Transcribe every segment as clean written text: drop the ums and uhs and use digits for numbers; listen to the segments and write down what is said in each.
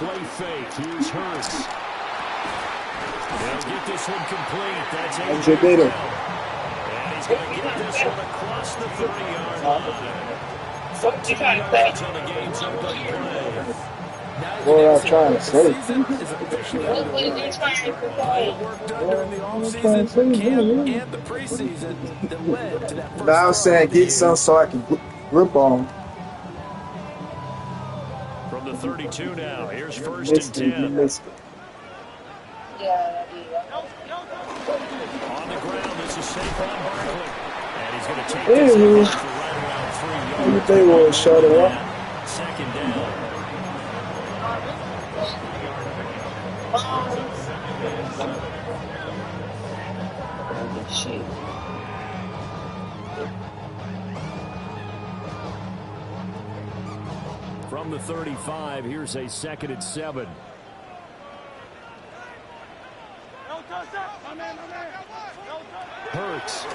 play fake. Here's Hurts. They'll get this one complete. That's A.J. Brown. And he's going to get this one across the 30-yard line. 14 yards on the game's opening play. What was I trying to say? Work done during the offseason, camp, and the preseason that led to that first. Now I was saying get some so I can grip on. From the 32 now, here's first and 10. Yeah. On the ground, this is Saquon Barkley. And he's going to take this for right around 3 yards. They will shut it up. Second down. Shit. From the 35, here's a second and 7. Hurts.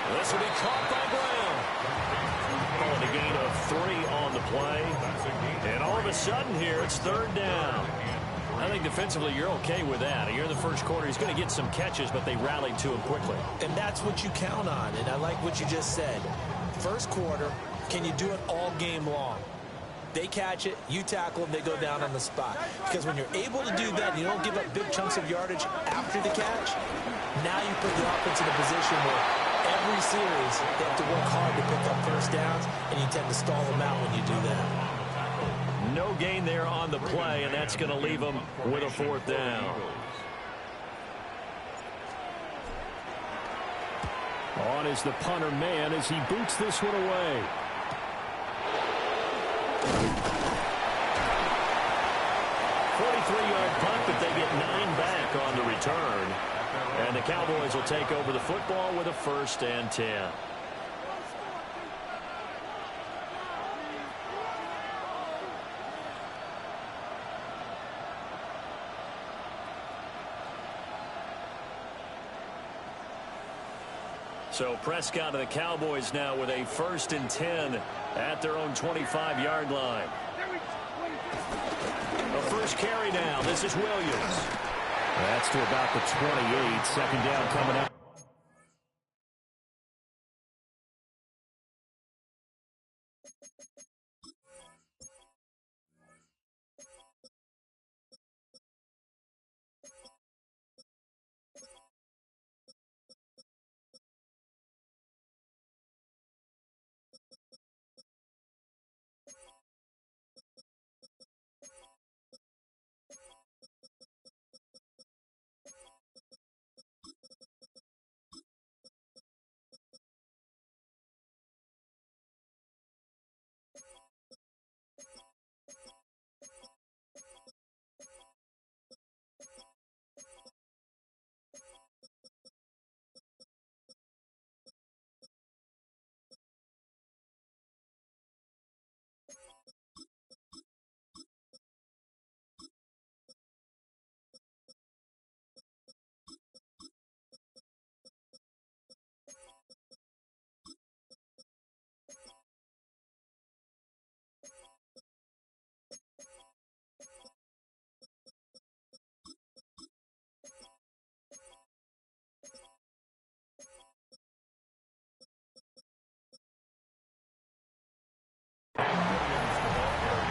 This will be caught by Brown. Calling a gain of 3 on the play. And all of a sudden here, it's third down. I think defensively you're okay with that. Here in the first quarter, he's going to get some catches, but they rallied to him quickly. And that's what you count on, and I like what you just said. First quarter, can you do it all game long? They catch it, you tackle them, they go down on the spot. Because when you're able to do that, you don't give up big chunks of yardage after the catch, now you put the offense in a position where every series they have to work hard to pick up first downs, and you tend to stall them out when you do that. No gain there on the play, and that's going to leave them with a fourth down. On is the punter man as he boots this one away. Punt, but they get 9 back on the return. And the Cowboys will take over the football with a first and 10. So Prescott and the Cowboys now with a first and 10 at their own 25-yard line. The first carry now. This is Williams. That's to about the 28. Second down coming up.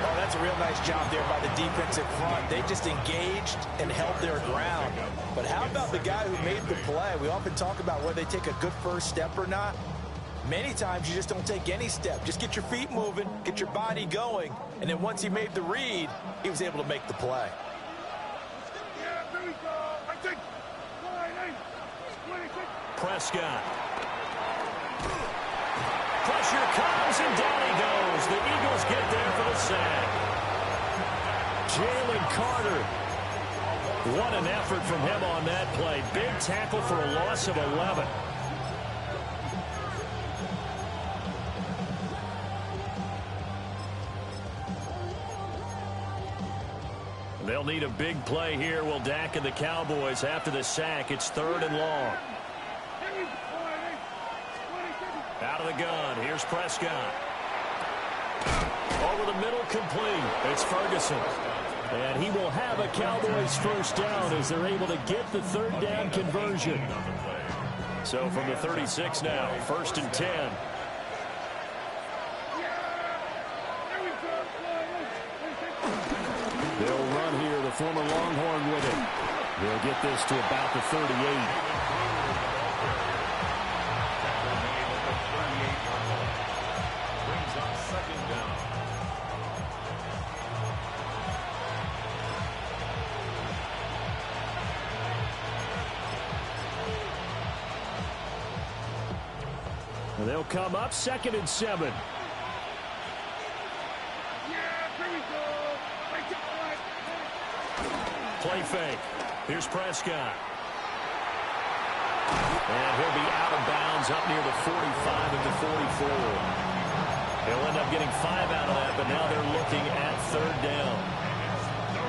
Oh, that's a real nice job there by the defensive front. They just engaged and held their ground. But how about the guy who made the play? We often talk about whether they take a good first step or not. Many times you just don't take any step. Just get your feet moving, get your body going, and then once he made the read, he was able to make the play. Prescott. Pressure comes, and down he goes. The Eagles get there for the sack. Jalen Carter. What an effort from him on that play. Big tackle for a loss of 11. They'll need a big play here. Will Dak and the Cowboys after the sack. It's third and long. Out of the gun. Here's Prescott. Over the middle, complete. It's Ferguson. And he will have a Cowboys first down as they're able to get the third down conversion. So from the 36 now, 1st and 10. They'll run here, the former Longhorn with it. They'll get this to about the 38. And they'll come up 2nd and 7. Play fake. Here's Prescott. And he'll be out of bounds up near the 45 and the 44. He'll end up getting 5 out of that, but now they're looking at 3rd down.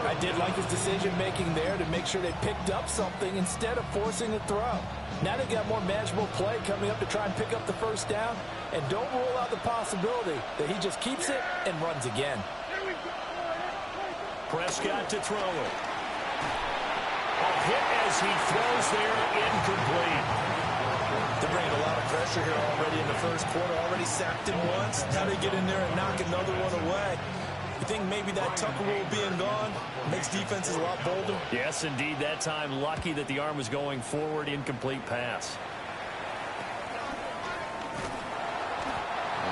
I did like his decision-making there to make sure they picked up something instead of forcing a throw. Now they've got more manageable play coming up to try and pick up the first down. And don't rule out the possibility that he just keeps it and runs again. Prescott to throw it. A hit as he throws there, incomplete. They're bringing a lot of pressure here already in the first quarter. Already sacked him once. Now they get in there and knock another one away. You think maybe that Tucker rule being gone makes defenses a lot bolder? Yes, indeed. That time, lucky that the arm was going forward. Incomplete pass.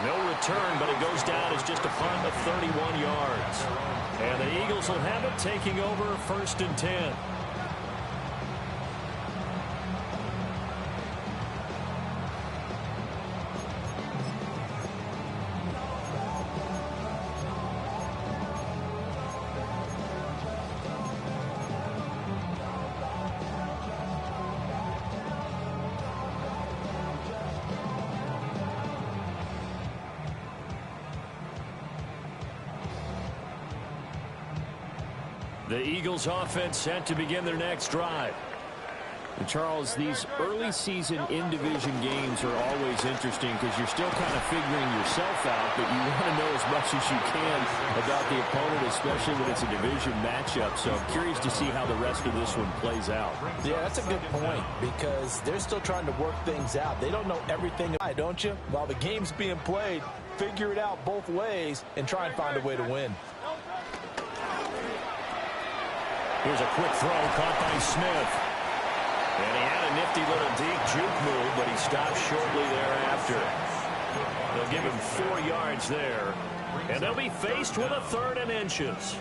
No return, but it goes down as just a punt of 31 yards. And the Eagles will have it, taking over 1st and 10. The Eagles offense set to begin their next drive. And Charles, these early season in-division games are always interesting because you're still kind of figuring yourself out, but you want to know as much as you can about the opponent, especially when it's a division matchup. So I'm curious to see how the rest of this one plays out. Yeah, that's a good point because they're still trying to work things out. They don't know everything, don't you? While the game's being played, figure it out both ways and try and find a way to win. Here's a quick throw caught by Smith. And he had a nifty little deep juke move, but he stopped shortly thereafter. They'll give him 4 yards there. And they'll be faced with a 3rd and inches.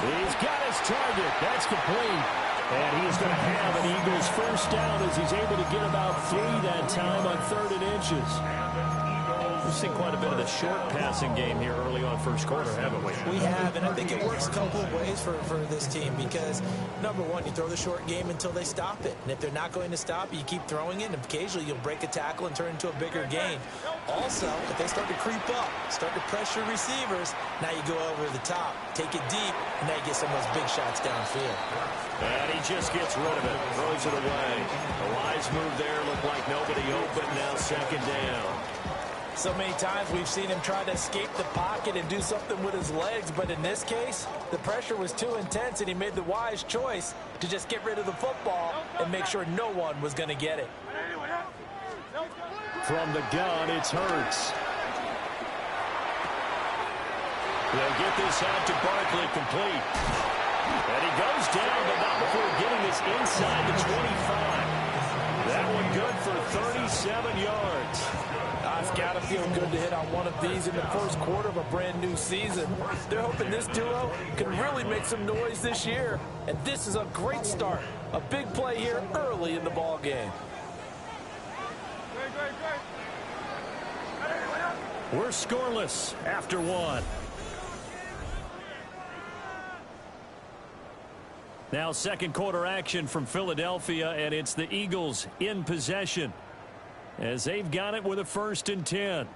He's got his target. That's complete. And he's going to have an Eagles first down as he's able to get about 3 that time on 3rd and inches. We've seen quite a bit of the short passing game here early on first quarter, haven't we? We have, and I think it works a couple of ways for this team because, number one, you throw the short game until they stop it. And if they're not going to stop it, you keep throwing it, and occasionally you'll break a tackle and turn it into a bigger gain. Also, if they start to creep up, start to pressure receivers, now you go over the top, take it deep, and now you get some of those big shots downfield. And he just gets rid of it, throws it away. A wise move there, looked like nobody open, now 2nd down. So many times we've seen him try to escape the pocket and do something with his legs, but in this case, the pressure was too intense and he made the wise choice to just get rid of the football and make sure no one was going to get it. From the gun, it's Hurts. They'll get this out to Barkley, complete. And he goes down, but not before getting this inside the 25. That one good for 37 yards. It's got to feel good to hit on one of these in the first quarter of a brand new season. They're hoping this duo can really make some noise this year. And this is a great start. A big play here early in the ball game. We're scoreless after 1. Now second quarter action from Philadelphia, and it's the Eagles in possession as they've got it with a 1st and 10.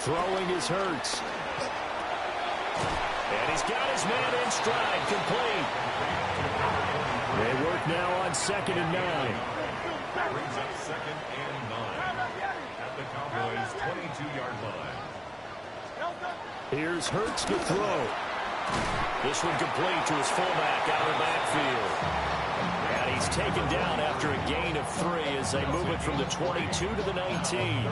Throwing is Hurts. And he's got his man in stride, complete. They work now on 2nd and 9. Brings up 2nd and 9 at the Cowboys' 22-yard line. Here's Hurts to throw. This one complete to his fullback out of the backfield. And he's taken down after a gain of 3 as they move it from the 22 to the 19.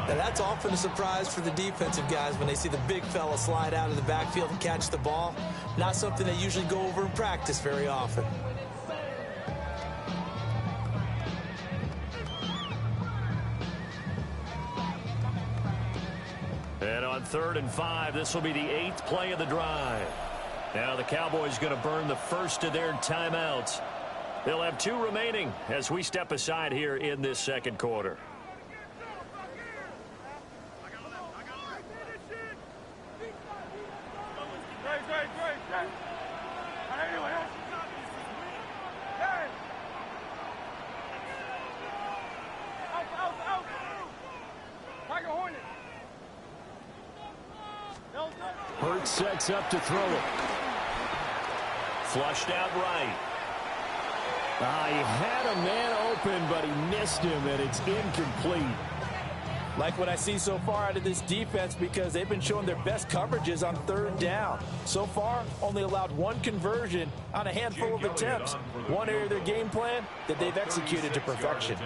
Now that's often a surprise for the defensive guys when they see the big fella slide out of the backfield and catch the ball. Not something they usually go over in practice very often. And on 3rd and 5, this will be the 8th play of the drive. Now the Cowboys going to burn the first of their timeouts. They'll have 2 remaining as we step aside here in this second quarter. Hurts sets up to throw it. Flushed out right. He had a man open, but he missed him, and it's incomplete. Like what I see so far out of this defense because they've been showing their best coverages on 3rd down. So far, only allowed 1 conversion on a handful of attempts. One area of their game plan that they've executed to perfection.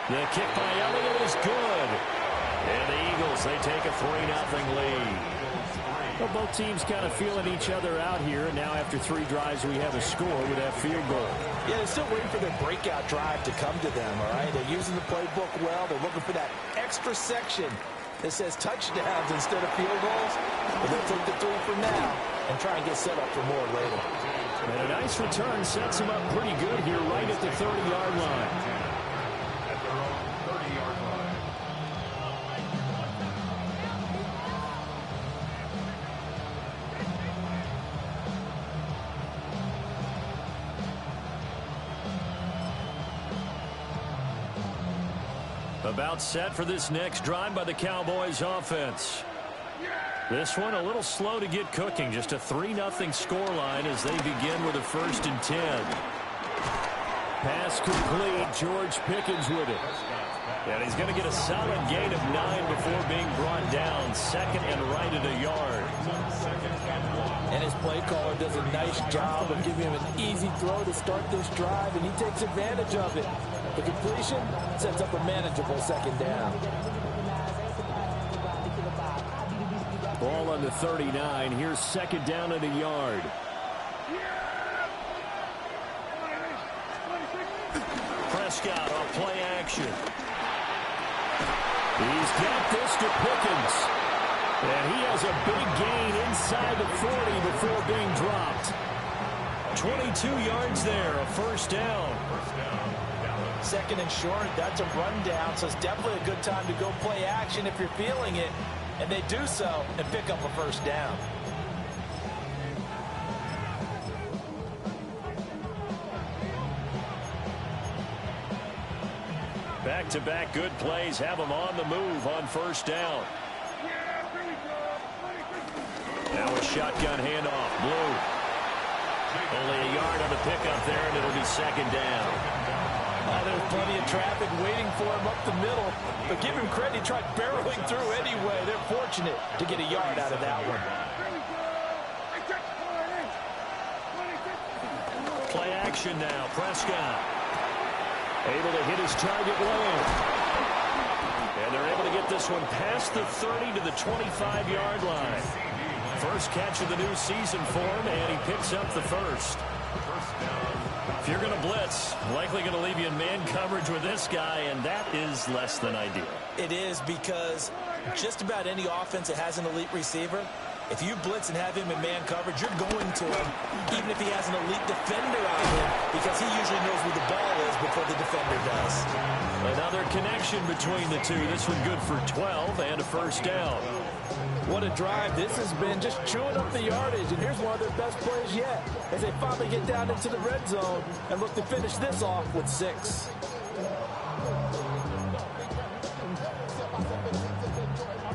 The kick by Elliott is good. And the Eagles, they take a 3-0 lead. Well, both teams kind of feeling each other out here. And now after 3 drives, we have a score with that field goal. Yeah, they're still waiting for their breakout drive to come to them, all right? They're using the playbook well. They're looking for that extra section that says touchdowns instead of field goals. But they'll take the 3 for now and try and get set up for more later. And a nice return sets them up pretty good here right at the 30-yard line. About set for this next drive by the Cowboys offense. This one a little slow to get cooking. Just a 3-0 scoreline as they begin with a 1st and 10. Pass complete. George Pickens with it. And he's going to get a solid gain of 9 before being brought down. 2nd and right at a yard. And his play caller does a nice job of giving him an easy throw to start this drive, and he takes advantage of it. The completion sets up a manageable 2nd down. Ball on the 39. Here's 2nd down at a yard. Prescott on play action. He's got this to Pickens. And he has a big gain inside the 40 before being dropped. 22 yards there, a 1st down. 2nd and short, that's a rundown, so it's definitely a good time to go play action if you're feeling it. And they do so and pick up a 1st down. Back-to-back good plays have them on the move on 1st down. Now a shotgun handoff. Blue. Only a yard on the pickup there, and it'll be 2nd down. There's plenty of traffic waiting for him up the middle. But give him credit, he tried barreling through anyway. They're fortunate to get a yard out of that one. Play action now. Prescott. Able to hit his target land. And they're able to get this one past the 30 to the 25-yard line. First catch of the new season for him, and he picks up the 1st. If you're going to blitz, likely going to leave you in man coverage with this guy, and that is less than ideal. It is, because just about any offense that has an elite receiver, If you blitz and have him in man coverage, you're going to him, even if he has an elite defender out of him, because he usually knows where the ball is before the defender does. Another connection between the two. This one good for 12 and a first down. What a drive this has been, just chewing up the yardage. And here's one of their best plays yet, as they finally get down into the red zone and look to finish this off with 6.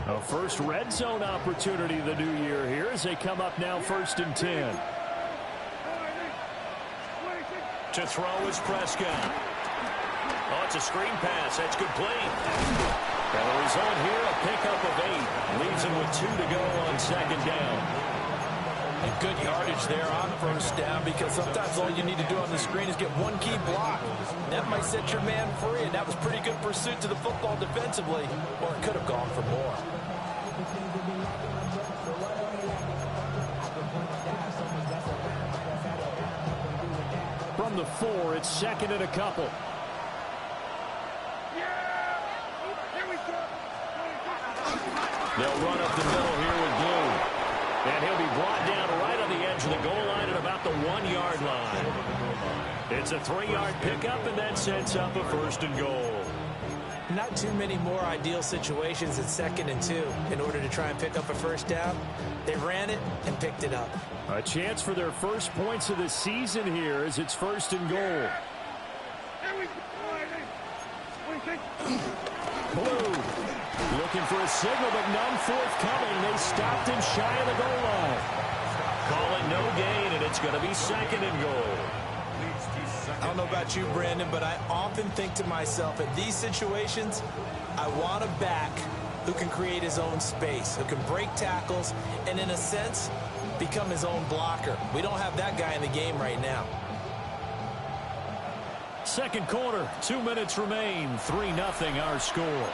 A first red zone opportunity the new year here as they come up now 1st and 10. To throw is Prescott. Oh, it's a screen pass. That's complete. And the result here, a pickup of 8. Leaves him with 2 to go on 2nd down. And good yardage there on 1st down, because sometimes all you need to do on the screen is get one key block. That might set your man free, and that was pretty good pursuit to the football defensively, or it could have gone for more. From the 4, it's 2nd and a couple. They'll run up the middle here with Blue. And he'll be brought down right on the edge of the goal line at about the 1-yard line. It's a 3-yard pickup, and that sets up a 1st and goal. Not too many more ideal situations at 2nd and 2 in order to try and pick up a 1st down. They ran it and picked it up. A chance for their first points of the season here as it's 1st and goal. Blue looking for a signal, but none forthcoming. They stopped him shy of the goal line. Call it no gain, and it's going to be 2nd and goal. I don't know about you, Brandon, but I often think to myself, in these situations, I want a back who can create his own space, who can break tackles, and in a sense, become his own blocker. We don't have that guy in the game right now. 2nd quarter, 2 minutes remain. 3-0 our score.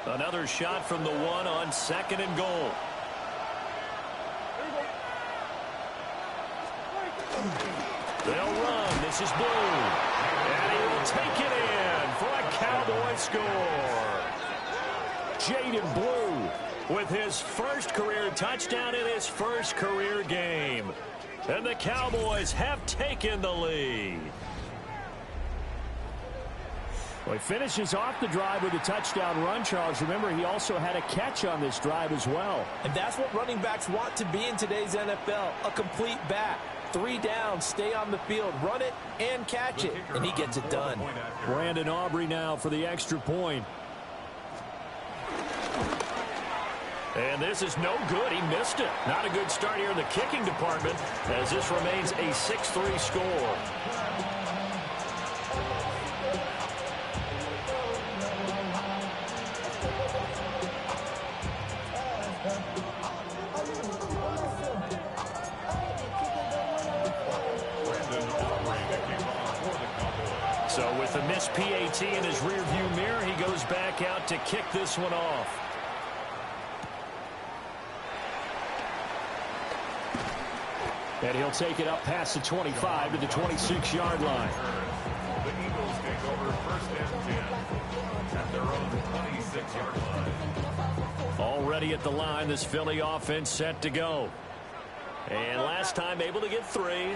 Another shot from the 1 on 2nd and goal. They'll run. This is Blue. And he will take it in for a Cowboy score. Jaden Blue with his first career touchdown in his first career game. And the Cowboys have taken the lead. Well, he finishes off the drive with a touchdown run, Charles. Remember, he also had a catch on this drive as well. And that's what running backs want to be in today's NFL, a complete back. 3 downs, stay on the field, run it, and catch it. And he gets it done. Brandon Aubrey now for the extra point. And this is no good. He missed it. Not a good start here in the kicking department, as this remains a 6-3 score. So with a missed PAT in his rearview mirror, he goes back out to kick this one off. And he'll take it up past the 25 to the 26-yard line. The Eagles take over 1st and 10 at their own 26-yard line. Already at the line, this Philly offense set to go. And last time able to get 3.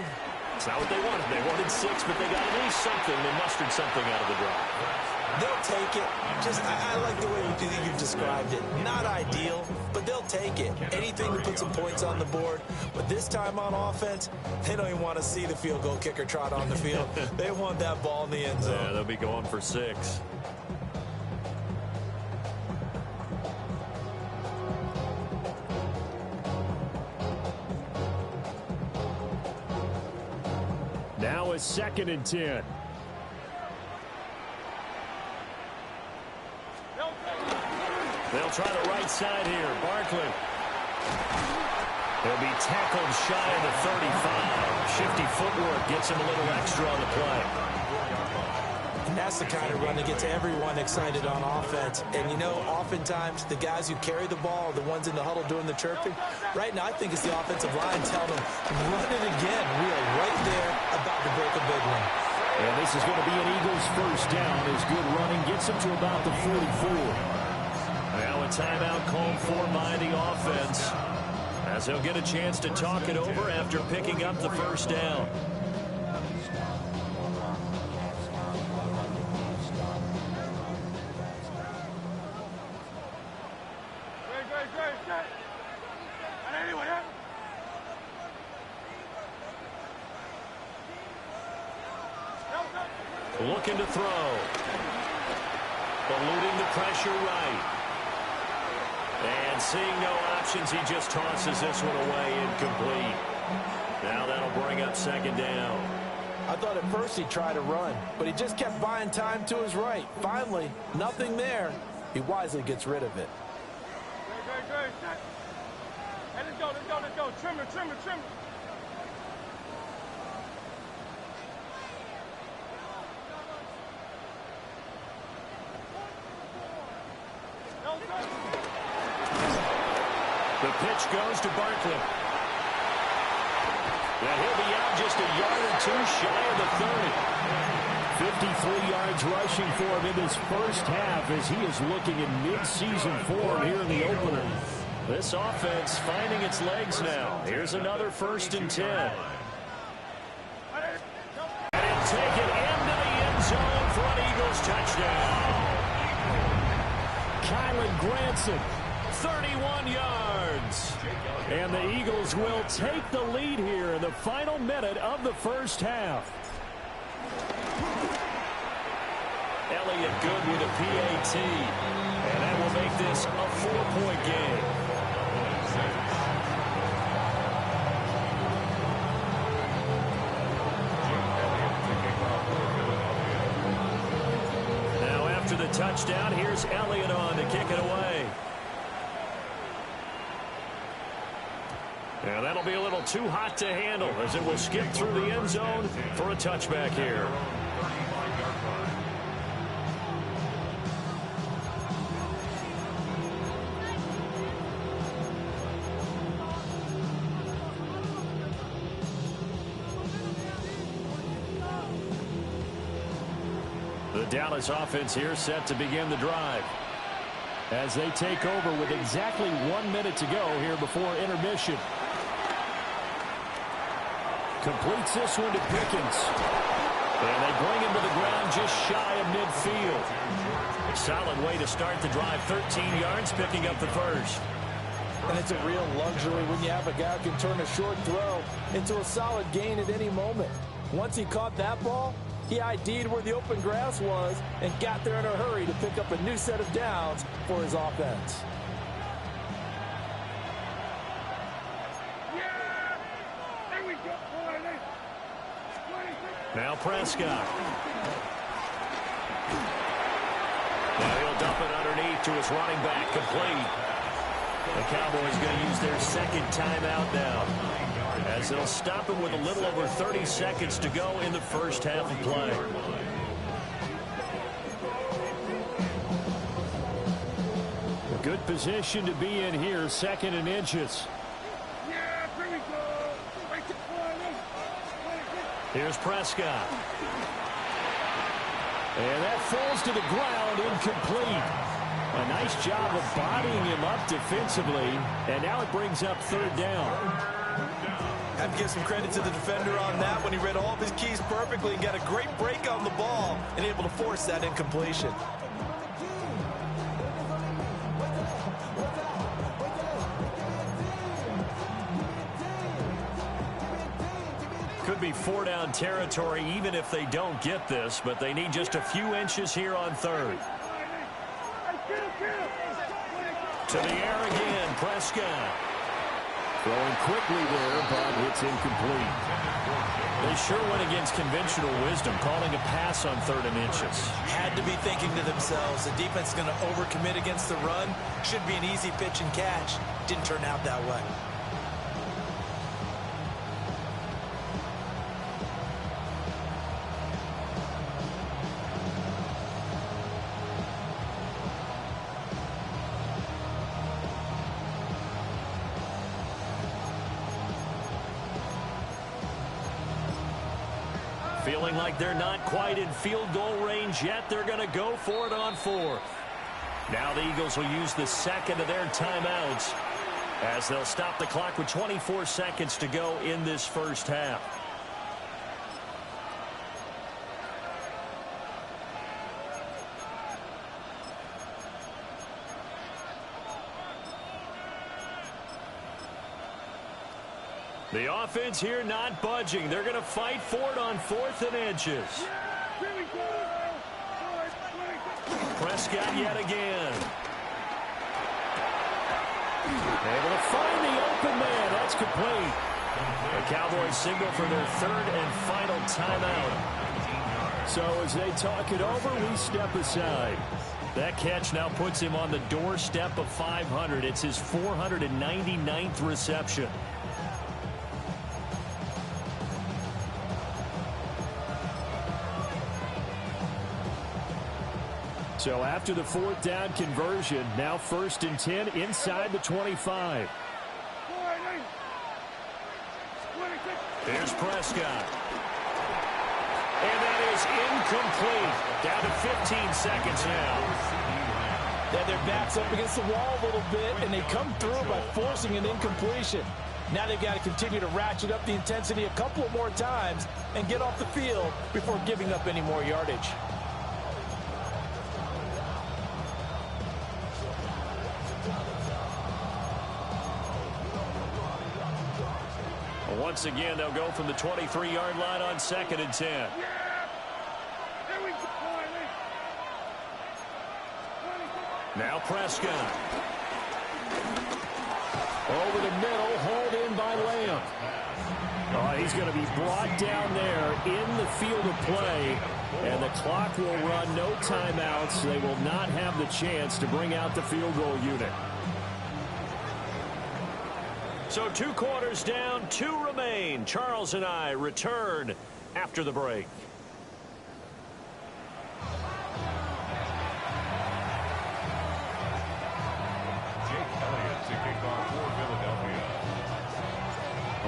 It's not what they wanted. They wanted 6, but they got at least something. They mustered something out of the drive. They'll take it. I like the way you've described it. Not ideal, but they'll take it. Anything to put some points on the board. But this time on offense, they don't even want to see the field goal kicker trot on the field. They want that ball in the end zone. Yeah, they'll be going for 6. Now it's 2nd and 10. They'll try the right side here. Barkley. He'll be tackled shy of the 35. Shifty footwork gets him a little extra on the play. That's the kind of run that gets everyone excited on offense. And, you know, oftentimes the guys who carry the ball are the ones in the huddle doing the chirping. Right now, I think it's the offensive line telling them, run it again. We are right there about to break a big one. And this is going to be an Eagles first down as good running gets them to about the 44. Now a timeout called for by the offense, as they'll get a chance to talk it over after picking up the first down. Looking to throw. Eluding the pressure right. And seeing no options, he just tosses this one away incomplete. Now that'll bring up second down. I thought at first he'd try to run, but he just kept buying time to his right. Finally, nothing there. He wisely gets rid of it. Good. Hey, let's go. Trimmer. The pitch goes to Barkley. Now he'll be out just a yard or two shy of the 30. 53 yards rushing for him in this first half as he is looking in mid-season form here in the opener. This offense finding its legs now. Here's another 1st and 10. And he'll take it into the end zone for an Eagles touchdown. Kylan Granson, 31 yards. and the Eagles will take the lead here in the final minute of the first half. Elliott good with a PAT, and that will make this a 4-point game. Now after the touchdown, here's Elliott on to kick it away. And that'll be a little too hot to handle as it will skip through the end zone for a touchback here. The Dallas offense here set to begin the drive as they take over with exactly 1 minute to go here before intermission. Completes this one to Pickens. And they bring him to the ground just shy of midfield. A solid way to start the drive. 13 yards, picking up the first. And it's a real luxury when you have a guy who can turn a short throw into a solid gain at any moment. Once he caught that ball, he ID'd where the open grass was and got there in a hurry to pick up a new set of downs for his offense. Now Prescott. Now he'll dump it underneath to his running back, complete. The Cowboys going to use their second timeout now, as they'll stop him with a little over 30 seconds to go in the first half of play. A good position to be in here, 2nd and inches. Here's Prescott. And that falls to the ground, incomplete. A nice job of bodying him up defensively, and now it brings up 3rd down. Have to give some credit to the defender on that when he read all of his keys perfectly and got a great break on the ball and able to force that incompletion. Could be 4-down territory even if they don't get this, but they need just a few inches here on 3rd. To the air again, Prescott. Throwing quickly there, but it's incomplete. They sure went against conventional wisdom, calling a pass on 3rd and inches. Had to be thinking to themselves, the defense is going to overcommit against the run. Should be an easy pitch and catch. Didn't turn out that way. Feeling like they're not quite in field goal range yet. They're going to go for it on fourth. Now the Eagles will use the second of their timeouts as they'll stop the clock with 24 seconds to go in this first half. The offense here not budging. They're going to fight for it on 4th and inches. Prescott yet again. Able to find the open man. That's complete. The Cowboys signal for their 3rd and final timeout. So as they talk it over, we step aside. That catch now puts him on the doorstep of 500. It's his 499th reception. So after the 4th down conversion, now 1st and 10 inside the 25. Here's Prescott. And that is incomplete. Down to 15 seconds now. Then their backs up against the wall a little bit, and they come through by forcing an incompletion. Now they've got to continue to ratchet up the intensity a couple of more times and get off the field before giving up any more yardage. Once again, they'll go from the 23-yard line on 2nd and 10. Now Prescott. Over the middle, hauled in by Lamb. Oh, he's going to be brought down there in the field of play, and the clock will run, no timeouts. They will not have the chance to bring out the field goal unit. So 2 quarters down, 2 remain. Charles and I return after the break.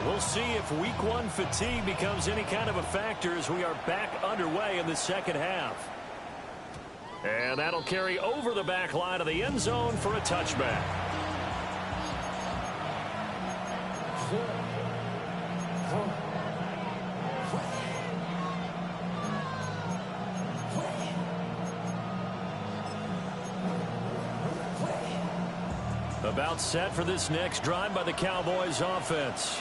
We'll see if week 1 fatigue becomes any kind of a factor as we are back underway in the second half. And that'll carry over the back line of the end zone for a touchback. About set for this next drive by the Cowboys offense.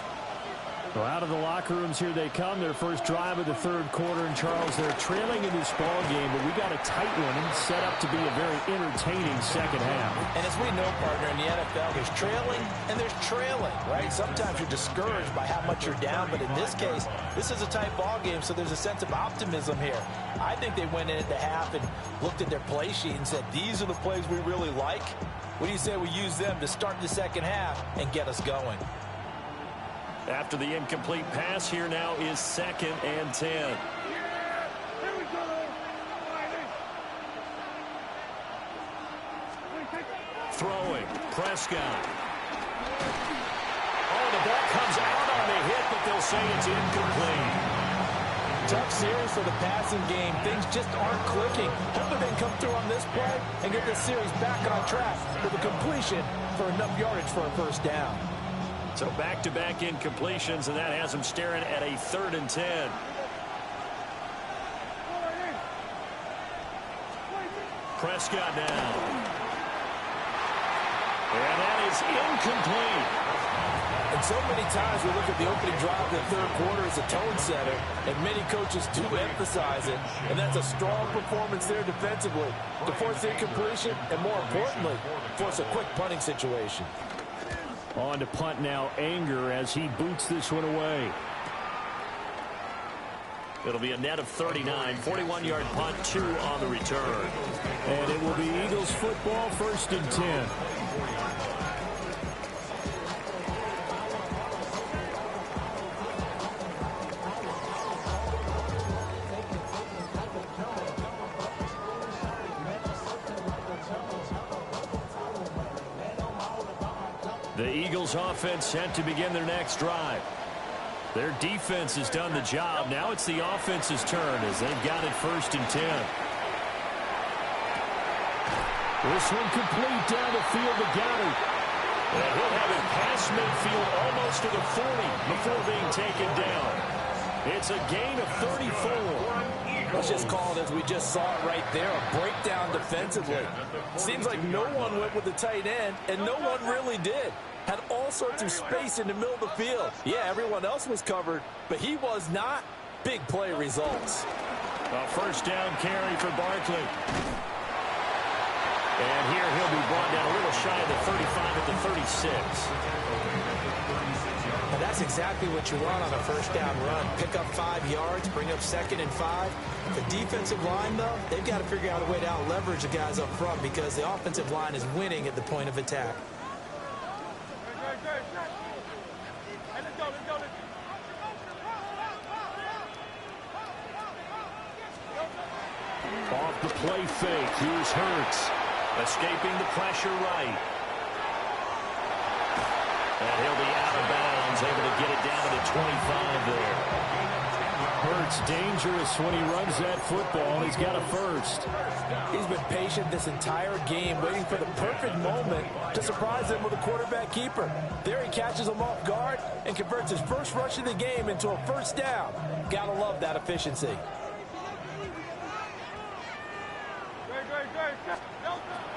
Well, out of the locker rooms here they come. Their first drive of the 3rd quarter. And Charles, they're trailing in this ball game, but we got a tight one and set up to be a very entertaining second half. And as we know, partner, in the NFL, there's trailing and there's trailing, right? Sometimes you're discouraged by how much you're down, but in this case, this is a tight ball game, so there's a sense of optimism here. I think they went in at the half and looked at their play sheet and said, these are the plays we really like. What do you say we use them to start the second half and get us going? After the incomplete pass, here now is 2nd and 10. Throwing, Prescott. Oh, the ball comes out on the hit, but they'll say it's incomplete. Tough series for the passing game. Things just aren't clicking. Hopefully they can come through on this play and get this series back on track with a completion for enough yardage for a first down. So back-to-back incompletions, and that has them staring at a 3rd and 10. Prescott now. And that is incomplete. And so many times we look at the opening drive of the 3rd quarter as a tone setter, and many coaches do emphasize it, and that's a strong performance there defensively to force incompletion and, more importantly, force a quick punting situation. On to punt now, Anger, as he boots this one away. It'll be a net of 39, 41-yard punt, 2 on the return. And it will be Eagles football, 1st and 10. The Eagles offense set to begin their next drive. Their defense has done the job. Now it's the offense's turn as they've got it 1st and 10. This one complete down the field to Goddard. And he'll have it past midfield almost to the 40 before being taken down. It's a gain of 34. Let's just call it as we just saw it right there, a breakdown defensively. Seems like no one went with the tight end, and no one really did. Had all sorts of space in the middle of the field. Yeah, everyone else was covered, but he was not. Big play results. A 1st down carry for Barkley. And here he'll be brought down a little shy of the 35 at the 36. But that's exactly what you want on a 1st down run. Pick up 5 yards, bring up 2nd and 5. The defensive line, though, they've got to figure out a way to out-leverage the guys up front because the offensive line is winning at the point of attack. Off the play fake. Here's Hurts. Escaping the pressure right. And he'll be out of bounds, able to get it down to the 25 there. Hurts dangerous when he runs that football. He's got a 1st. He's been patient this entire game, waiting for the perfect moment to surprise them with a quarterback keeper. There he catches him off guard and converts his first rush of the game into a 1st down. Gotta love that efficiency.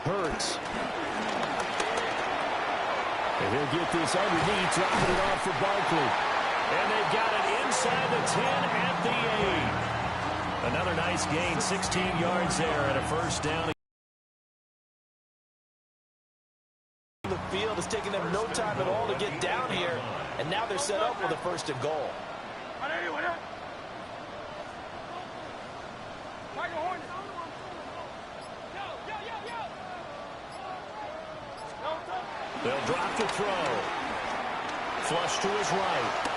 Hurts. And he'll get this underneath, dropping it off for Barkley. And they've got it inside the 10 at the 8. Another nice gain, 16 yards there and a 1st down. The field is taking them no time at all to get down here, and now they're set up with a 1st and goal. They'll drop the throw. Flush to his right.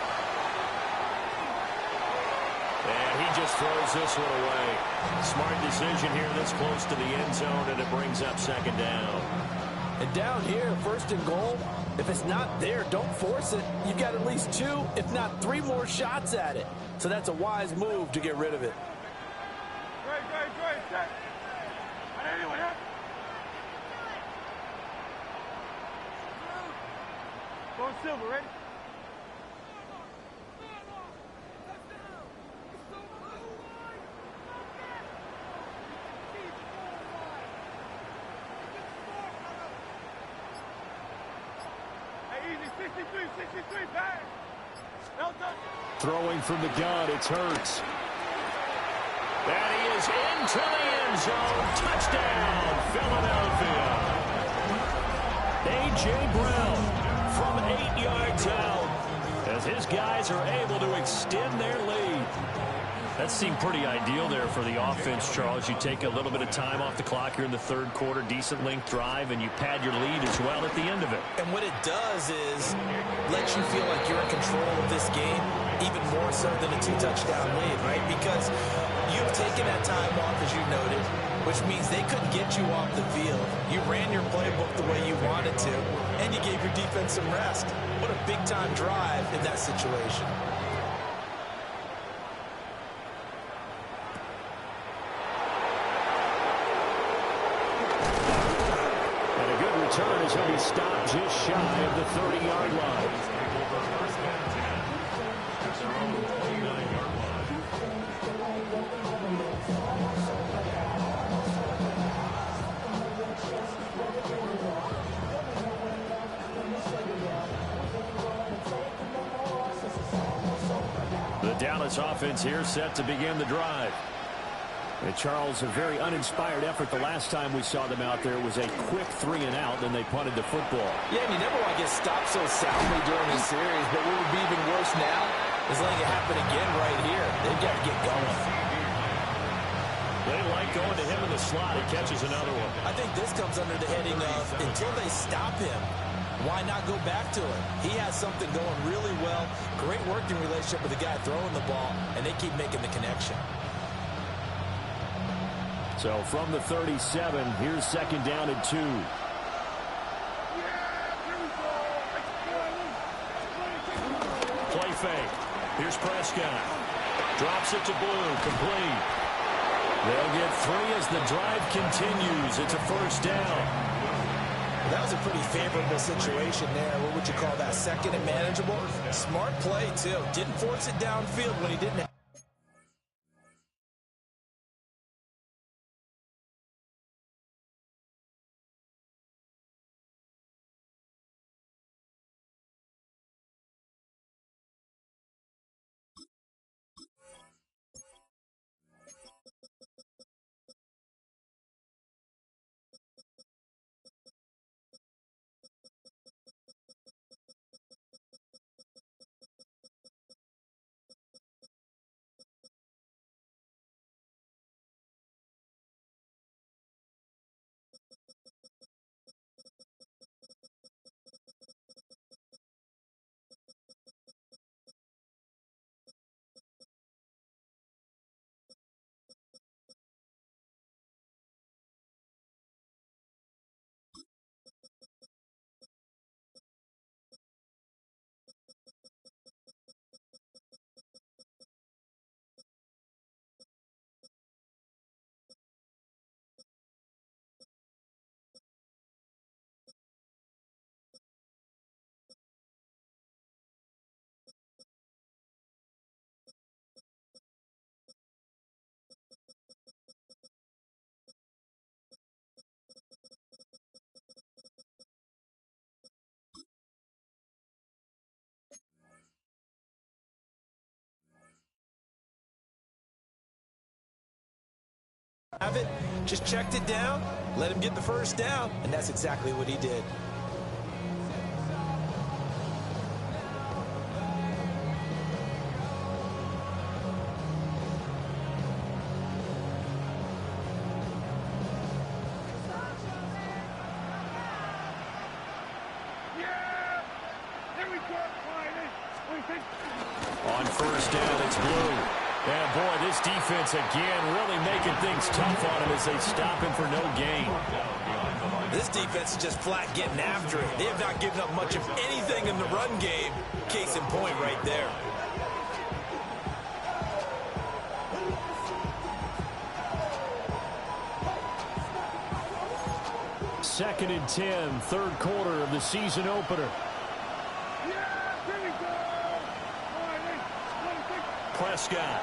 And he just throws this one away. Smart decision here this close to the end zone, and it brings up 2nd down. And down here, 1st and goal, if it's not there, don't force it. You've got at least 2, if not 3 more shots at it. So that's a wise move to get rid of it. Go Silver, ready? Hey, easy, 63, back. Throwing from the gun, it's Hurts. And he is into the end zone. Touchdown, Philadelphia. A.J. Brown from 8 yards out as his guys are able to extend their lead. That seemed pretty ideal there for the offense, Charles. You take a little bit of time off the clock here in the 3rd quarter, decent length drive, and you pad your lead as well at the end of it. And what it does is let you feel like you're in control of this game, even more so than a 2-touchdown lead, right? Because you've taken that time off, as you noted, which means they couldn't get you off the field. You ran your playbook the way you wanted to, and you gave your defense some rest. What a big-time drive in that situation. And a good return as he'll be stopped just shy of the 30-yard line. Dallas offense here set to begin the drive. And Charles, a very uninspired effort the last time we saw them out there was a quick 3 and out, then they punted the football. Yeah, and you never want to get stopped so soundly during the series, but what would be even worse now is letting it happen again right here. They've got to get going. They like going to him in the slot. He catches another one. I think this comes under the heading of until they stop him, why not go back to it? He has something going really well. Great working relationship with the guy throwing the ball, and they keep making the connection. So from the 37, here's 2nd down and 2. Play fake. Here's Prescott. Drops it to Blue. Complete. They'll get 3 as the drive continues. It's a first down. That was a pretty favorable situation there. What would you call that? Second and manageable? Smart play, too. Didn't force it downfield when he didn't have. Have it, just checked it down, let him get the first down, and that's exactly what he did. On first down, it's Blue. And boy, this defense again really making things tough on him as they stop him for no gain. This defense is just flat getting after it. They have not given up much of anything in the run game. Case in point right there. Second and 10, third quarter of the season opener. Prescott.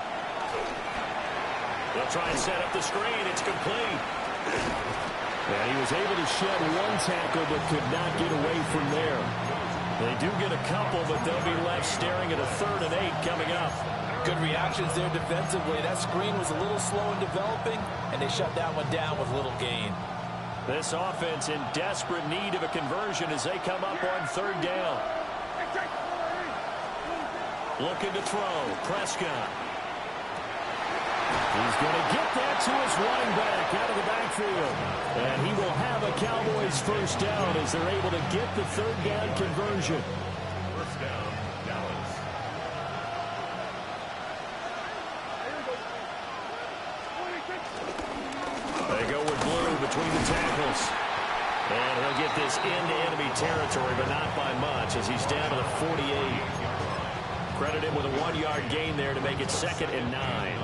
They'll try and set up the screen. It's complete. And he was able to shed one tackle but could not get away from there. They do get a couple, but they'll be left staring at a 3rd and 8 coming up. Good reactions there defensively. That screen was a little slow in developing, and they shut that one down with little gain. This offense in desperate need of a conversion as they come up on 3rd down. Looking to throw. Prescott. He's going to get that to his running back out of the backfield. And he will have a Cowboys first down as they're able to get the 3rd down conversion. First down, Dallas. They go with Blue between the tackles. And he'll get this into enemy territory, but not by much as he's down to the 48. Credit him with a 1-yard gain there to make it 2nd and 9.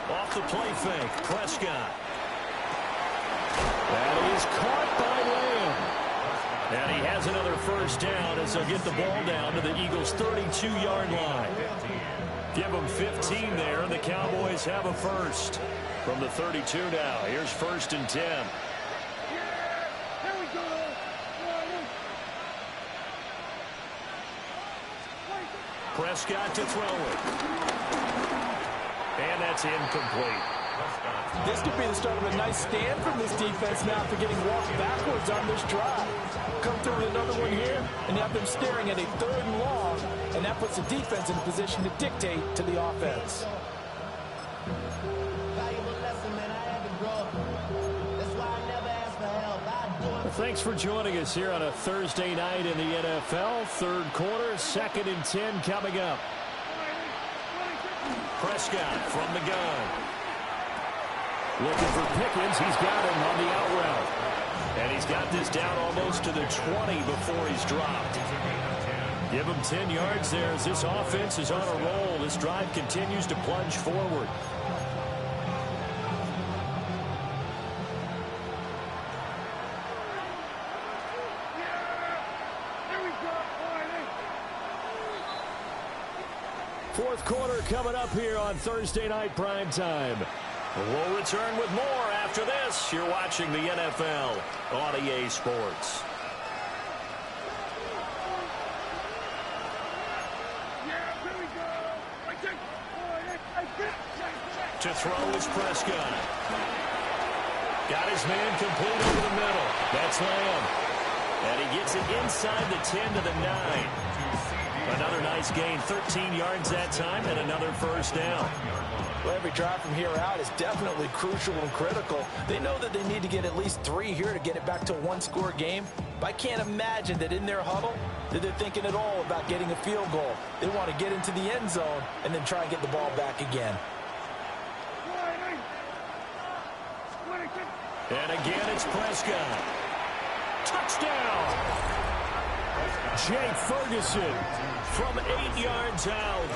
Off the play fake, Prescott. That is caught by Lamb. And he has another first down as they'll get the ball down to the Eagles' 32-yard line. Give them 15 there, and the Cowboys have a first. From the 32 now, here's 1st and 10. Prescott to throw it. And that's incomplete. This could be the start of a nice stand from this defense now for getting walked backwards on this drive. Come through with another one here, and you have them staring at a 3rd and long, and that puts the defense in a position to dictate to the offense. Thanks for joining us here on a Thursday night in the NFL. 3rd quarter, 2nd and 10 coming up. Prescott from the gun. Looking for Pickens. He's got him on the out route. And he's got this down almost to the 20 before he's dropped. Give him 10 yards there as this offense is on a roll. This drive continues to plunge forward. Fourth quarter coming up here on Thursday Night Primetime. We'll return with more after this. You're watching the NFL on EA Sports. To throw is Prescott. Got his man complete over the middle. That's Lamb. And he gets it inside the 10 to the 9. Another nice gain, 13 yards that time, and another first down. Well, every drive from here out is definitely crucial and critical. They know that they need to get at least 3 here to get it back to a one-score game. But I can't imagine that in their huddle that they're thinking at all about getting a field goal. They want to get into the end zone and then try and get the ball back again. And again, it's Prescott. Touchdown! Jake Ferguson from 8 yards out.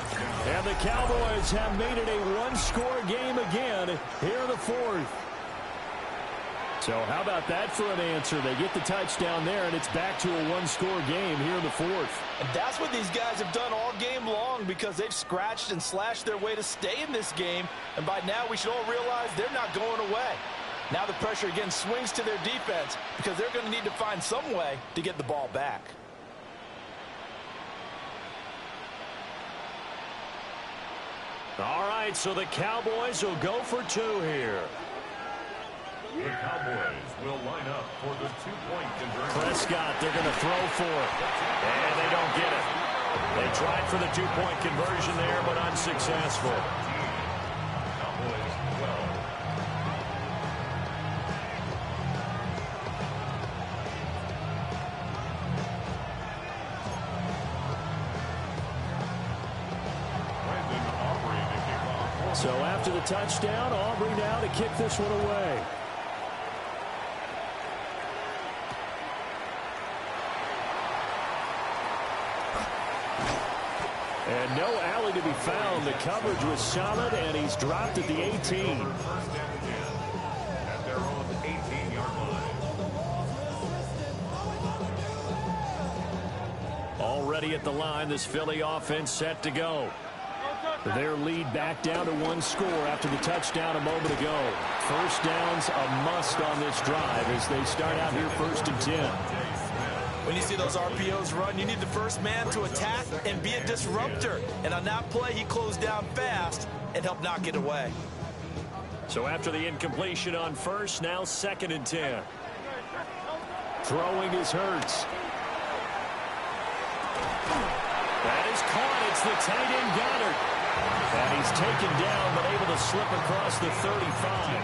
And the Cowboys have made it a one-score game again here in the fourth. So how about that for an answer? They get the touchdown there, and it's back to a one-score game here in the fourth. And that's what these guys have done all game long because they've scratched and slashed their way to stay in this game. And by now we should all realize they're not going away. Now the pressure again swings to their defense because they're going to need to find some way to get the ball back. All right, so the Cowboys will go for 2 here. The Cowboys will line up for the two-point conversion. Prescott, they're going to throw for it. And they don't get it. They tried for the two-point conversion there, but unsuccessful. Cowboys 12. So after the touchdown, Aubrey now to kick this one away. And no alley to be found. The coverage was solid, and he's dropped at the 18. First and 10 at their own 18-yard line. Already at the line, this Philly offense set to go. Their lead back down to 1 score after the touchdown a moment ago. First down's a must on this drive as they start out here 1st and 10. When you see those RPOs run, you need the first man to attack and be a disruptor. And on that play, he closed down fast and helped knock it away. So after the incompletion on first, now 2nd and 10. Throwing is Hurts. That is caught. It's the tight end Goddard. And he's taken down, but able to slip across the 35.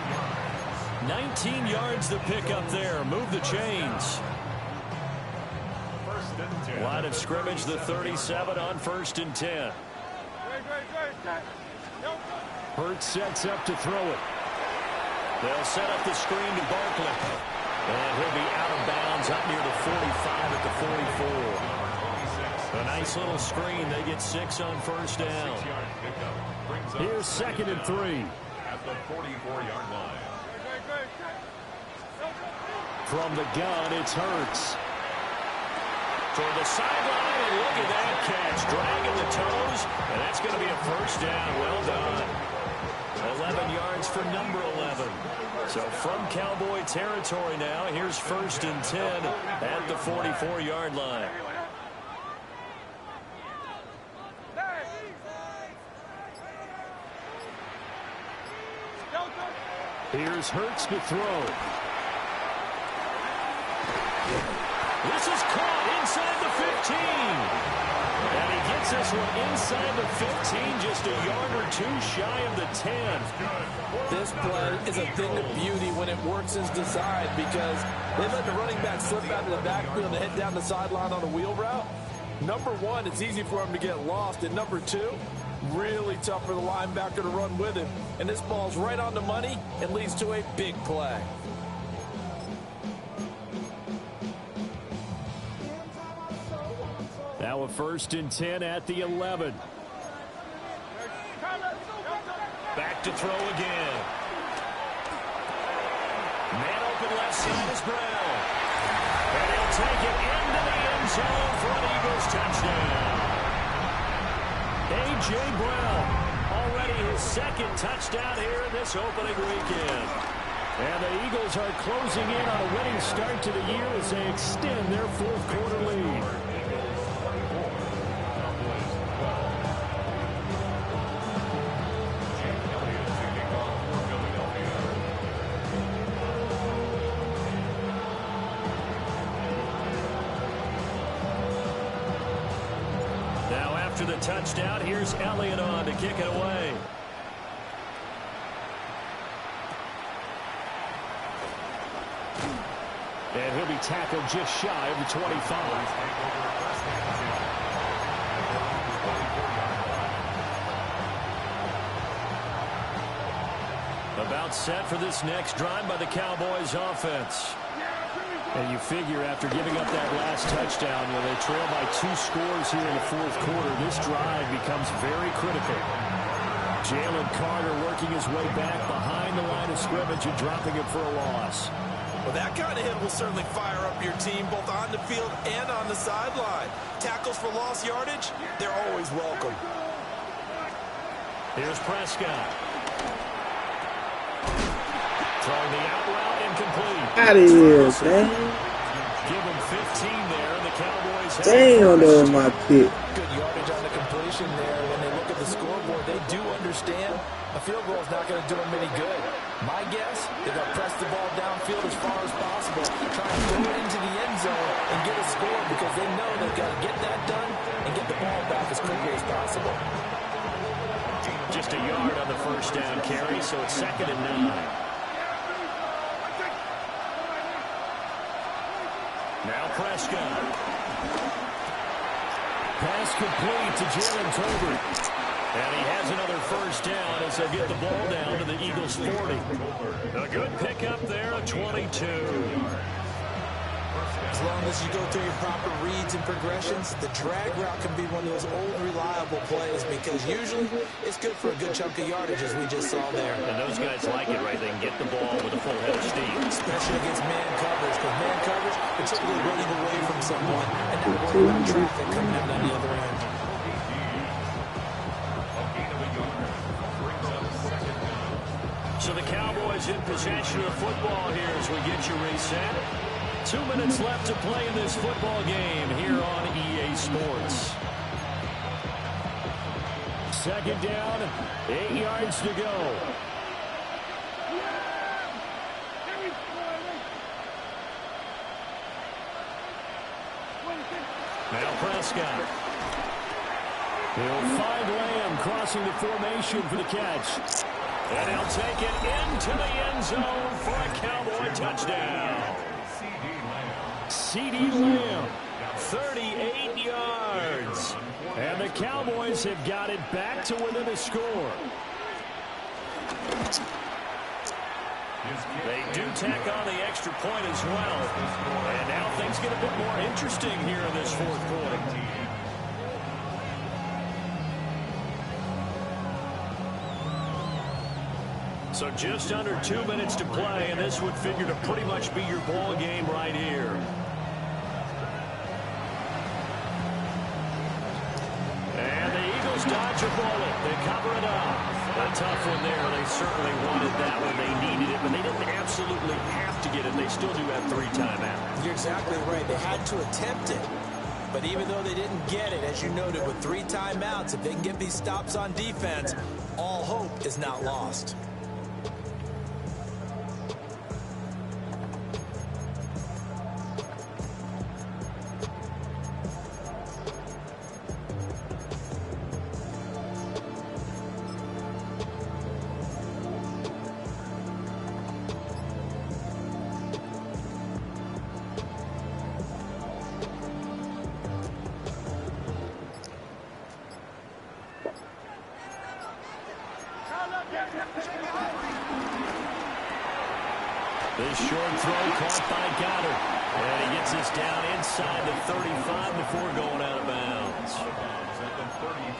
19 yards the pickup there. Move the chains. Line of scrimmage, the 37 on 1st and 10. Hurts sets up to throw it. They'll set up the screen to Barkley. And he'll be out of bounds up near the 45 at the 44. A nice little screen. They get 6 on 1st down. Here's 2nd and 3. At the 44-yard line. From the gun, it's Hurts. Toward the sideline, and look at that catch. Dragging the toes, and that's going to be a first down. Well done. 11 yards for number 11. So from Cowboy territory now, here's 1st and 10 at the 44-yard line. Here's Hurts to throw. This is caught inside the 15. And he gets this one inside the 15, just a yard or 2 shy of the 10. This play is a thing of beauty when it works as designed because they let the running back slip out of the backfield and head down the sideline on a wheel route. Number 1, it's easy for him to get lost. And number 2, really tough for the linebacker to run with him. And this ball's right on the money and leads to a big play. Now a 1st and 10 at the 11. Back to throw again. Man open left side is Brown. And he'll take it into the end zone for an Eagles touchdown. A.J. Brown, already his 2nd touchdown here in this opening weekend. And the Eagles are closing in on a winning start to the year as they extend their 4th quarter lead. Now after the touchdown, here's Elliott on to kick it away. And he'll be tackled just shy of the 25. About set for this next drive by the Cowboys offense. And you figure after giving up that last touchdown, when they trail by 2 scores here in the 4th quarter, this drive becomes very critical. Jalen Carter working his way back behind the line of scrimmage and dropping it for a loss. Well, that kind of hit will certainly fire up your team both on the field and on the sideline. Tackles for lost yardage, they're always welcome. Here's Prescott. Throwing the out route incomplete. Out of here, man. Give him 15 there, and the Cowboys have Damn, that was my pick. Good yardage on the completion there. When they look at the scoreboard, they do understand a field goal is not going to do them any good. My guess, they're going to press the ball downfield as far as possible, try and throw it into the end zone and get a score because they know they've got to get that done and get the ball back as quickly as possible. just a yard on the 1st down carry, so it's 2nd and 9. Now Prescott. Pass complete to Jalen Tolbert. And he has another 1st down as they get the ball down to the Eagles' 40. A good pickup there, a 22. As long as you go through your proper reads and progressions, the drag route can be one of those old reliable plays because usually it's good for a good chunk of yardage as we just saw there. And those guys like it, right? They can get the ball with a full head of steam. Especially against man coverage, because man coverage, they're typically running away from someone and not worrying about traffic coming out on the other end. So the Cowboys in possession of the football here as we get you reset. 2 minutes left to play in this football game here on EA Sports. 2nd down, 8 yards to go. Now Prescott. He'll find Lamb crossing the formation for the catch. And he'll take it into the end zone for a Cowboy touchdown. CeeDee Lamb. 38 yards. And the Cowboys have got it back to within a score. They do tack on the extra point as well. And now things get a bit more interesting here in this 4th quarter. So just under 2 minutes to play, and this would figure to pretty much be your ball game right here. And the Eagles dodge a bullet. They cover it up. A tough one there. They certainly wanted that one. They needed it, but they didn't absolutely have to get it. They still do have 3 timeouts. You're exactly right. They had to attempt it. But even though they didn't get it, as you noted, with 3 timeouts, if they can get these stops on defense, all hope is not lost. This short throw caught by Goddard. And he gets this down inside the 35 before going out of bounds.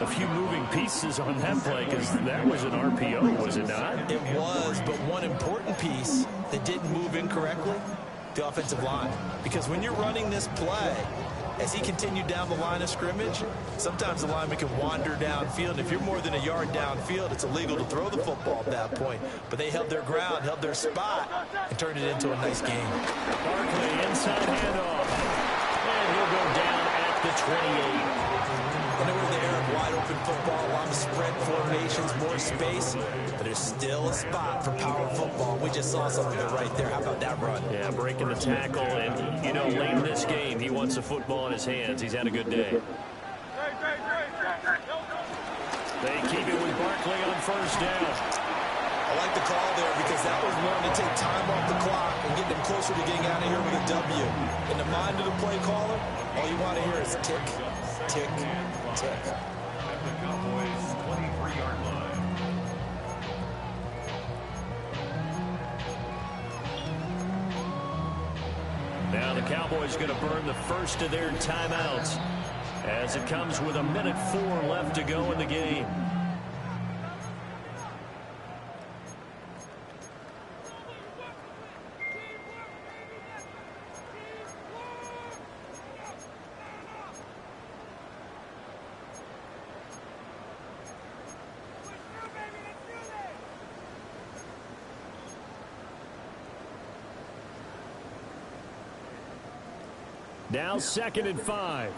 A few moving pieces on that play because that was an RPO, was it not? It was, but one important piece that didn't move incorrectly, the offensive line. Because when you're running this play, as he continued down the line of scrimmage, sometimes the lineman can wander downfield. And if you're more than a yard downfield, it's illegal to throw the football at that point. But they held their ground, held their spot, and turned it into a nice game. Barkley inside handoff. And he'll go down at the 28. I know we're in the era of wide-open football, a lot of spread formations, more space, but there's still a spot for power football. We just saw some of it right there. How about that run? Yeah, breaking the tackle, and, you know, late in this game, he wants the football in his hands. He's had a good day. They keep it with Barkley on first down. I like the call there because that was one to take time off the clock and get them closer to getting out of here with a W. In the mind of the play caller, all you want to hear is tick, tick, tick. At the Cowboys' 23-yard line. Now the Cowboys going to burn the first of their timeouts as it comes with 1:04 left to go in the game. Now 2nd and 5.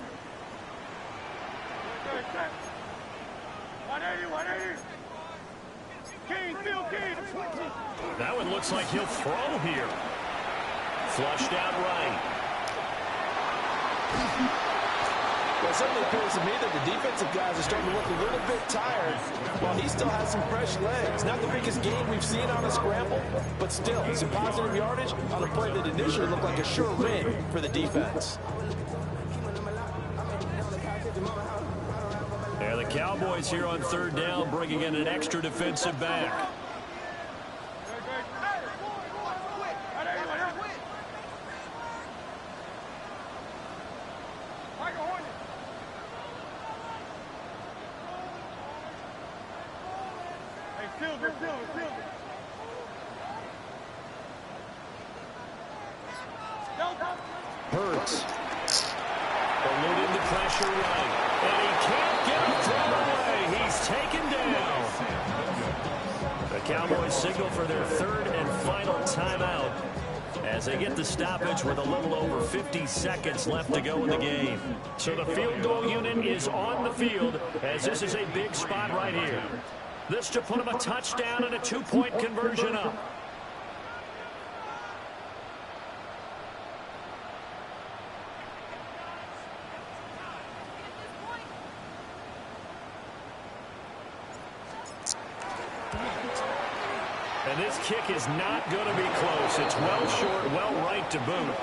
180. King, Phil King. That one looks like he'll throw here. Flushed out right. Well, it certainly appears to me that the defensive guys are starting to look a little bit tired while he still has some fresh legs. Not the biggest game we've seen on a scramble, but still some positive yardage on a play that initially looked like a sure win for the defense. There the Cowboys here on 3rd down, bringing in an extra defensive back. Hurts. Eluding the pressure right. And he can't get him thrown away. He's taken down. The Cowboys signal for their 3rd and final timeout as they get the stoppage with a little over 50 seconds left to go in the game. So the field goal unit is on the field as this is a big spot right here. This to put them a touchdown and a 2-point conversion up. And this kick is not going to be close. It's well short, well right to boot.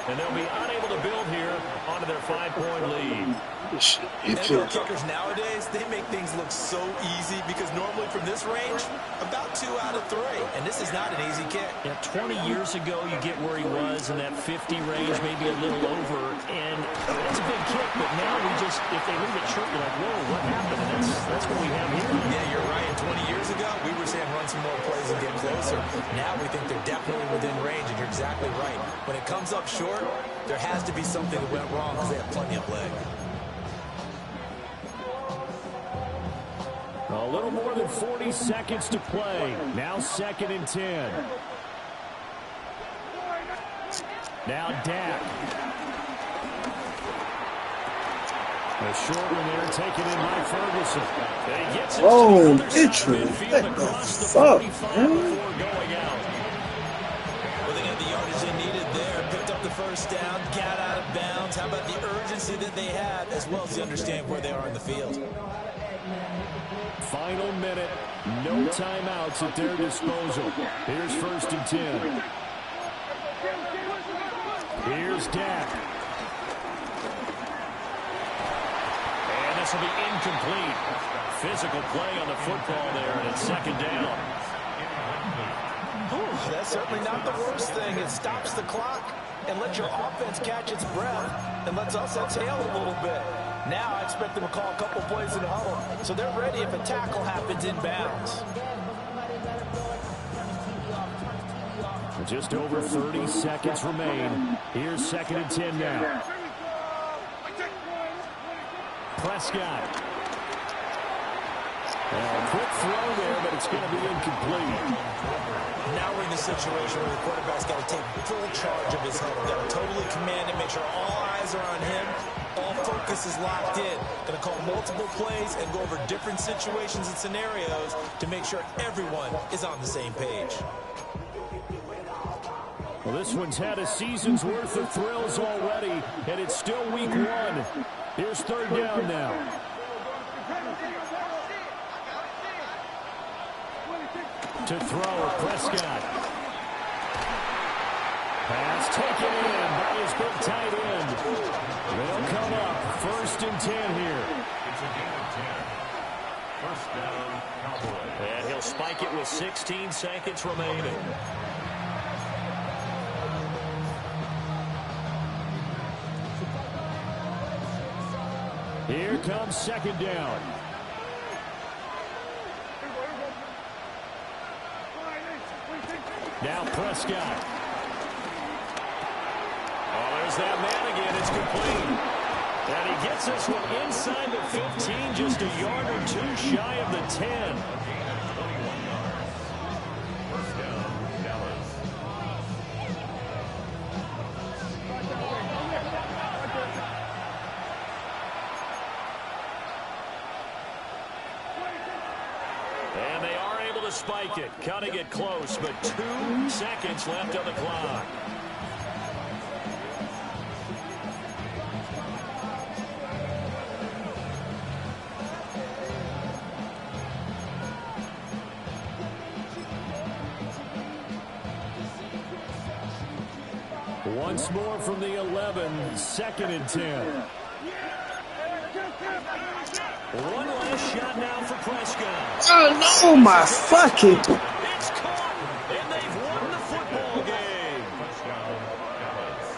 And they'll be unable to build here onto their 5-point lead. NFL kickers nowadays, they make things look so easy because normally from this range, about 2 out of 3. And this is not an easy kick. Yeah, 20 years ago, you get where he was in that 50 range, maybe a little over. And it's a big kick, but now we just, if they leave it short, you're like, whoa, what happened? And that's what we have here. Yeah, you're right. 20 years ago, we were saying run some more plays and get closer. Now we think they're definitely within range, and you're exactly right. When it comes up short, there has to be something that went wrong because they have plenty of leg. A little more than 40 seconds to play. Now 2nd and 10. Now Dak. A short one there taken in by Ferguson. And he gets it Oh, to the other side of Mitchell. midfield What the across the fuck, 45 man? before going out. Well, they got the yardage they needed there. Picked up the first down, got out of bounds. How about the urgency that they had, as well as they understand where they are in the field. Final minute. No timeouts at their disposal. Here's 1st and 10. Here's Dak. And this will be incomplete. Physical play on the football there, and it's 2nd down. That's certainly not the worst thing. It stops the clock. and let your offense catch its breath and lets us exhale a little bit. Now I expect them to call a couple plays in the huddle so they're ready if a tackle happens inbounds. Just over 30 seconds remain. Here's 2nd and 10 now. Prescott. A quick throw there, but it's going to be incomplete. Now we're in the situation where the quarterback's got to take full charge of his huddle. Got to totally command it, make sure all eyes are on him. All focus is locked in. Going to call multiple plays and go over different situations and scenarios to make sure everyone is on the same page. Well, this one's had a season's worth of thrills already, and it's still week 1. Here's 3rd down now. To throw, Prescott. Pass taken in by his big tight end. They'll come up 1st and 10 here. It's a gain of 10. 1st down, Cowboys. And he'll spike it with 16 seconds remaining. Here comes 2nd down. Now Prescott. Oh, there's that man again. It's complete. And he gets this one inside the 15, just a yard or 2 shy of the 10. A gain of 21 yards. 1st down, Dallas. And they are able to spike it. Cutting it close, but 2 seconds left on the clock. Once more from the 11, 2nd and 10. One last shot now for Prescott. Oh no, my fucking. It's caught, and they've won the football game. Touchdown, Dallas.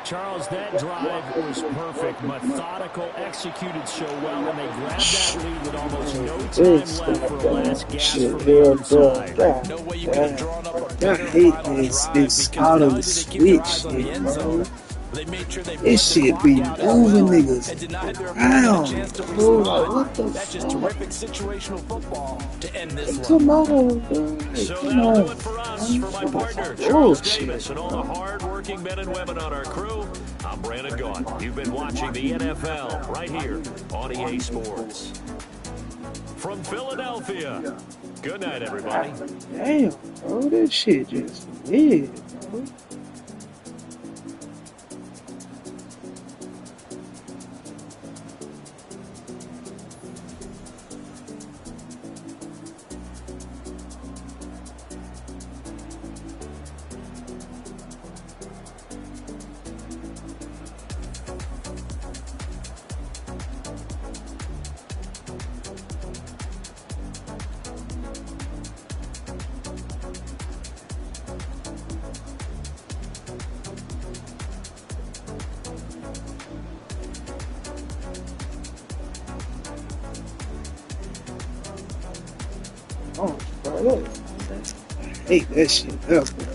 Charles, that drive was perfect. Methodical, executed so well, and they grabbed that lead with almost no time left for a last gasp from the other side. No way you could have drawn up a I better hate final this drive out of the because not only did they keep their switch eyes on the shit, end bro. zone, they made sure they This put the shit clock be out as moving well niggas and denied their around, opponent a chance to bro. Like, respond. what the That's just fuck? terrific situational football to end this one. Come on, bro. So Come that'll on. do it for us. For my partner, Charles Bullshit. Davis, and all the hard-working men and women on our crew, I'm Brandon Gaughan. You've been watching the NFL right here on EA Sports. From Philadelphia, good night, everybody. Damn, bro. That shit just weird, bro. Oh, bro, look. I hate that shit up, bro.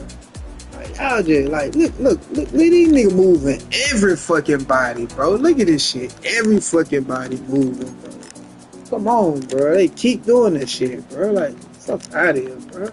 Like, y'all just, like, look, these niggas moving every fucking body, bro. Look at this shit. Every fucking body moving, bro. Come on, bro. They keep doing this shit, bro. Like, fuck out of here, bro.